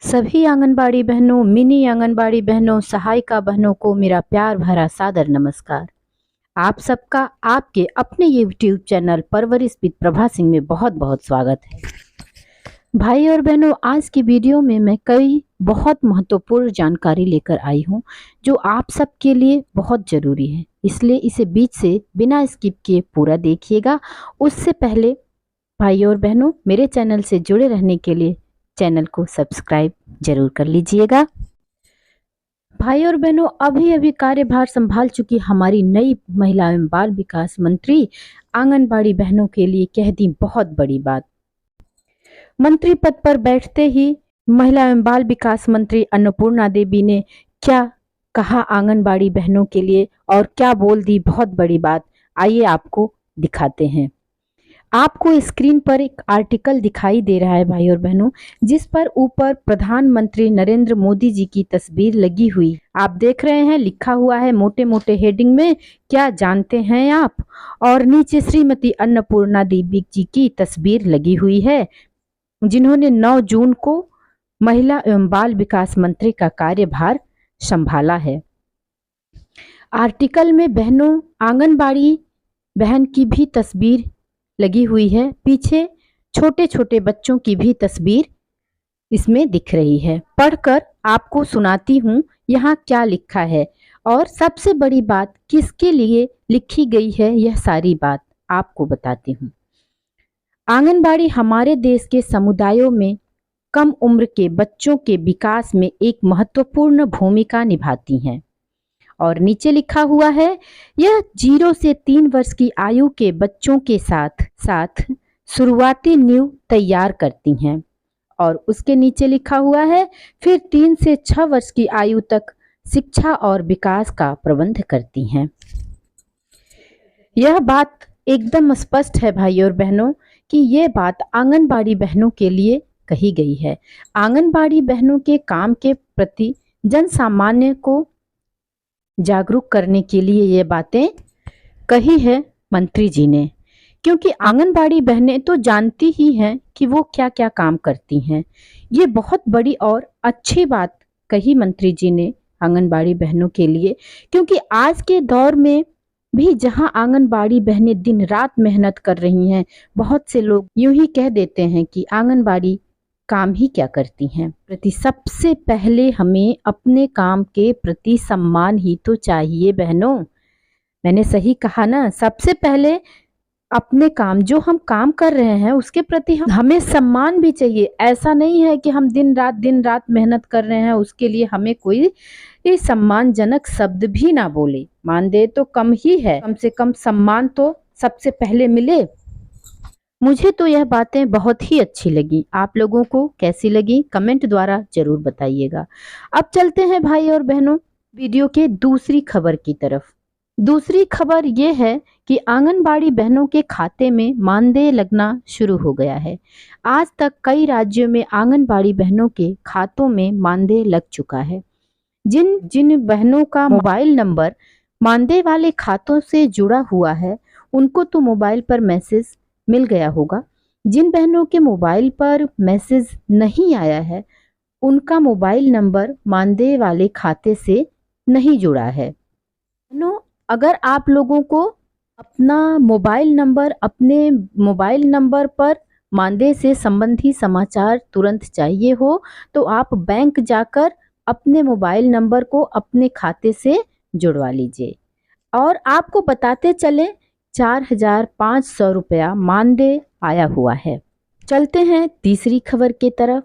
सभी आंगनबाड़ी बहनों, मिनी आंगनबाड़ी बहनों, सहायिका बहनों को मेरा प्यार भरा सादर नमस्कार। आप सबका आपके अपने यूट्यूब चैनल परवरिश विद प्रभा सिंह में बहुत बहुत स्वागत है। भाई और बहनों, आज की वीडियो में मैं कई बहुत महत्वपूर्ण जानकारी लेकर आई हूँ जो आप सबके लिए बहुत ज़रूरी है, इसलिए इसे बीच से बिना स्किप किए पूरा देखिएगा। उससे पहले भाई और बहनों, मेरे चैनल से जुड़े रहने के लिए चैनल को सब्सक्राइब जरूर कर लीजिएगा। भाई और बहनों, अभी अभी कार्यभार संभाल चुकी हमारी नई महिला एवं बाल विकास मंत्री आंगनबाड़ी बहनों के लिए कह दी बहुत बड़ी बात। मंत्री पद पर बैठते ही महिला एवं बाल विकास मंत्री अन्नपूर्णा देवी ने क्या कहा आंगनबाड़ी बहनों के लिए और क्या बोल दी बहुत बड़ी बात, आइए आपको दिखाते हैं। आपको स्क्रीन पर एक आर्टिकल दिखाई दे रहा है भाई और बहनों, जिस पर ऊपर प्रधानमंत्री नरेंद्र मोदी जी की तस्वीर लगी हुई आप देख रहे हैं। लिखा हुआ है मोटे मोटे हेडिंग में, क्या जानते हैं आप, और नीचे श्रीमती अन्नपूर्णा देवी जी की तस्वीर लगी हुई है, जिन्होंने 9 जून को महिला एवं बाल विकास मंत्री का कार्यभार संभाला है। आर्टिकल में बहनों आंगनबाड़ी बहन की भी तस्वीर लगी हुई है, पीछे छोटे छोटे बच्चों की भी तस्वीर इसमें दिख रही है। पढ़कर आपको सुनाती हूँ यहाँ क्या लिखा है और सबसे बड़ी बात किसके लिए लिखी गई है, यह सारी बात आपको बताती हूँ। आंगनबाड़ी हमारे देश के समुदायों में कम उम्र के बच्चों के विकास में एक महत्वपूर्ण भूमिका निभाती हैं। और नीचे लिखा हुआ है, यह 0 से 3 वर्ष की आयु के बच्चों के साथ साथ शुरुआती नींव तैयार करती हैं। और उसके नीचे लिखा हुआ है, फिर 3 से 6 वर्ष की आयु तक शिक्षा और विकास का प्रबंध करती हैं। यह बात एकदम स्पष्ट है भाई और बहनों कि ये बात आंगनबाड़ी बहनों के लिए कही गई है। आंगनबाड़ी बहनों के काम के प्रति जन सामान्य को जागरूक करने के लिए ये बातें कही है मंत्री जी ने, क्योंकि आंगनबाड़ी बहनें तो जानती ही हैं कि वो क्या क्या काम करती हैं। ये बहुत बड़ी और अच्छी बात कही मंत्री जी ने आंगनबाड़ी बहनों के लिए, क्योंकि आज के दौर में भी जहां आंगनबाड़ी बहनें दिन रात मेहनत कर रही हैं, बहुत से लोग यूं ही कह देते हैं कि आंगनबाड़ी काम ही क्या करती हैं। प्रति सबसे पहले हमें अपने काम के प्रति सम्मान ही तो चाहिए बहनों। मैंने सही कहा ना, सबसे पहले अपने काम जो हम काम कर रहे हैं उसके प्रति हमें सम्मान भी चाहिए। ऐसा नहीं है कि हम दिन रात मेहनत कर रहे हैं, उसके लिए हमें कोई सम्मानजनक शब्द भी ना बोले। मानदेय तो कम ही है, कम से कम सम्मान तो सबसे पहले मिले। मुझे तो यह बातें बहुत ही अच्छी लगी। आप लोगों को कैसी लगी कमेंट द्वारा जरूर बताइएगा। अब चलते हैं भाई और बहनों वीडियो के दूसरी खबर की तरफ। दूसरी खबर ये है कि आंगनबाड़ी बहनों के खाते में मानदेय लगना शुरू हो गया है। आज तक कई राज्यों में आंगनबाड़ी बहनों के खातों में मानदेय लग चुका है। जिन जिन बहनों का मोबाइल नंबर मानदेय वाले खातों से जुड़ा हुआ है, उनको तो मोबाइल पर मैसेज मिल गया होगा। जिन बहनों के मोबाइल पर मैसेज नहीं आया है, उनका मोबाइल नंबर मानदेय वाले खाते से नहीं जुड़ा है। बहनों, अगर आप लोगों को अपना अपने मोबाइल नंबर पर मानदेय से संबंधी समाचार तुरंत चाहिए हो, तो आप बैंक जाकर अपने मोबाइल नंबर को अपने खाते से जुड़वा लीजिए। और आपको बताते चले 4,500 रुपया मानदेय आया हुआ है। चलते हैं तीसरी खबर की तरफ।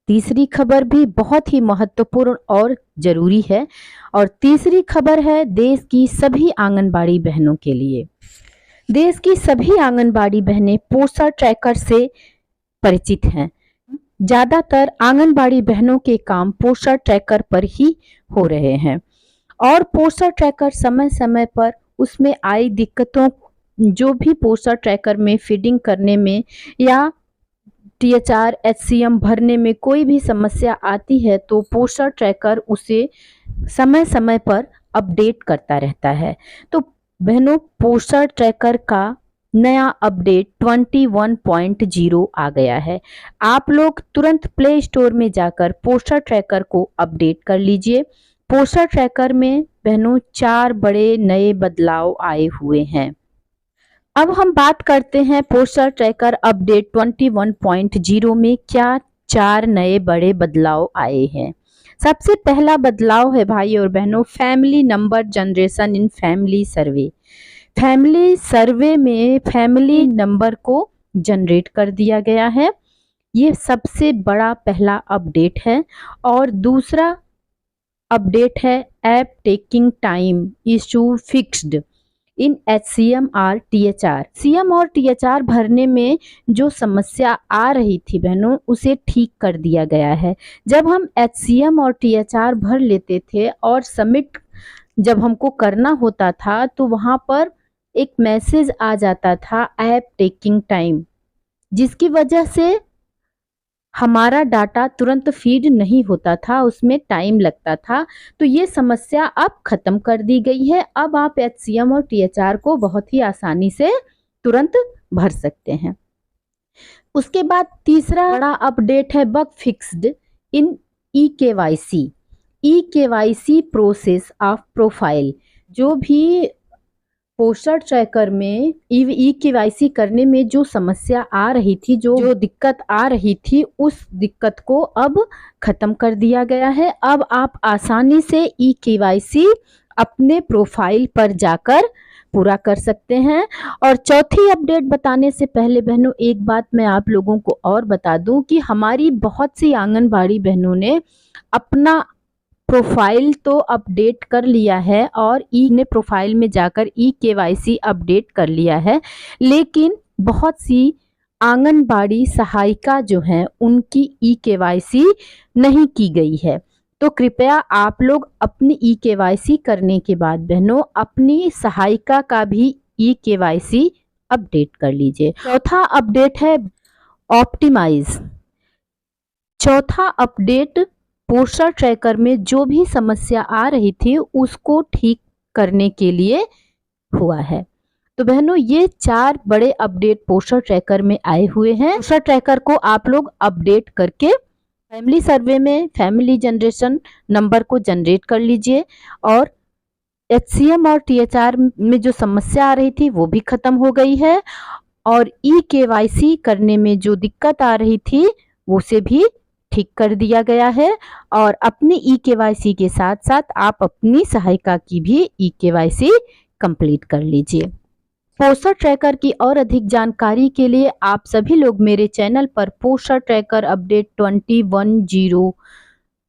तीसरी खबर भी बहुत ही महत्वपूर्ण और जरूरी है, और तीसरी खबर है देश की सभी आंगनबाड़ी बहनों के लिए। देश की सभी आंगनबाड़ी बहनें पोस्टर ट्रैकर से परिचित हैं। ज्यादातर आंगनबाड़ी बहनों के काम पोस्टर ट्रैकर पर ही हो रहे हैं, और पोस्टर ट्रैकर समय समय पर उसमें आई दिक्कतों, जो भी पोस्टर ट्रैकर में फीडिंग करने में या THR HCM भरने में कोई भी समस्या आती है, तो पोस्टर ट्रैकर उसे समय समय पर अपडेट करता रहता है। तो बहनों, पोस्टर ट्रैकर का नया अपडेट 21.0 आ गया है। आप लोग तुरंत प्ले स्टोर में जाकर पोस्टर ट्रैकर को अपडेट कर लीजिए। पोस्टर ट्रैकर में बहनों 4 बड़े नए बदलाव आए हुए हैं। अब हम बात करते हैं पोस्टर ट्रैकर अपडेट 21.0 में क्या 4 नए बड़े बदलाव आए हैं। सबसे पहला बदलाव है भाई और बहनों, family number generation in family survey. Family survey में फैमिली नंबर को जनरेट कर दिया गया है। ये सबसे बड़ा पहला अपडेट है। और दूसरा अपडेट है app taking time issue fixed in HCM और THR। CM और THR भरने में जो समस्या आ रही थी बहनों, उसे ठीक कर दिया गया है। जब हम HCM और THR भर लेते थे और सबमिट जब हमको करना होता था तो वहाँ पर एक मैसेज आ जाता था ऐप टेकिंग टाइम, जिसकी वजह से हमारा डाटा तुरंत फीड नहीं होता था, उसमें टाइम लगता था। तो ये समस्या अब खत्म कर दी गई है। अब आप HCM और THR को बहुत ही आसानी से तुरंत भर सकते हैं। उसके बाद तीसरा बड़ा अपडेट है bug fixed in eKYC। eKYC process of profile. जो भी पोस्टर ट्रैकर में eKYC करने में जो समस्या आ रही थी, जो दिक्कत आ रही थी, उस दिक्कत को अब खत्म कर दिया गया है। अब आप आसानी से eKYC अपने प्रोफाइल पर जाकर पूरा कर सकते हैं। और चौथी अपडेट बताने से पहले बहनों, एक बात मैं आप लोगों को और बता दूं कि हमारी बहुत सी आंगनबाड़ी बहनों ने अपना प्रोफाइल तो अपडेट कर लिया है और ने प्रोफाइल में जाकर eKYC अपडेट कर लिया है, लेकिन बहुत सी आंगनबाड़ी सहायिका जो हैं उनकी eKYC नहीं की गई है। तो कृपया आप लोग अपनी eKYC करने के बाद बहनों अपनी सहायिका का भी eKYC अपडेट कर लीजिए। चौथा अपडेट है ऑप्टिमाइज। चौथा अपडेट पोस्टर ट्रैकर में जो भी समस्या आ रही थी उसको ठीक करने के लिए हुआ है। तो बहनों ये 4 बड़े अपडेट पोस्टर ट्रैकर में आए हुए हैं। पोस्टर ट्रैकर को आप लोग अपडेट करके फैमिली सर्वे में फैमिली जनरेशन नंबर को जनरेट कर लीजिए। और HCM और THR में जो समस्या आ रही थी वो भी खत्म हो गई है। और eKYC करने में जो दिक्कत आ रही थी उसे भी ठीक कर दिया गया है। और अपनी eKYC के साथ साथ आप अपनी सहायिका की भी eKYC कंप्लीट कर लीजिए। पोस्टर ट्रैकर की और अधिक जानकारी के लिए आप सभी लोग मेरे चैनल पर पोस्टर ट्रैकर अपडेट 21.0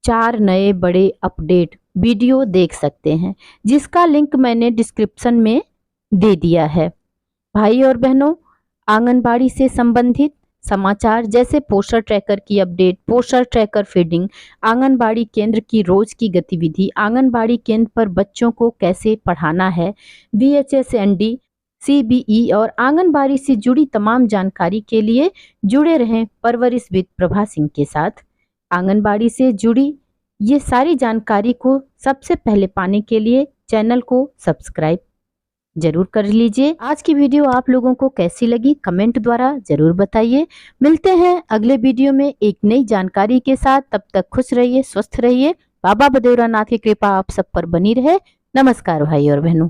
4 नए बड़े अपडेट वीडियो देख सकते हैं, जिसका लिंक मैंने डिस्क्रिप्शन में दे दिया है। भाई और बहनों, आंगनबाड़ी से संबंधित समाचार जैसे पोस्टर ट्रैकर की update, poster tracker feeding, anganwadi केंद्र की रोज की गतिविधि, आंगनबाड़ी केंद्र पर बच्चों को कैसे पढ़ाना है, BHSND, CBE और आंगनबाड़ी से जुड़ी तमाम जानकारी के लिए जुड़े रहें परवरिश विद प्रभा सिंह के साथ। आंगनबाड़ी से जुड़ी ये सारी जानकारी को सबसे पहले पाने के लिए चैनल को सब्सक्राइब जरूर कर लीजिए। आज की वीडियो आप लोगों को कैसी लगी कमेंट द्वारा जरूर बताइए। मिलते हैं अगले वीडियो में एक नई जानकारी के साथ। तब तक खुश रहिए, स्वस्थ रहिए। बाबा बदेवरा नाथ की कृपा आप सब पर बनी रहे। नमस्कार भाई और बहनों।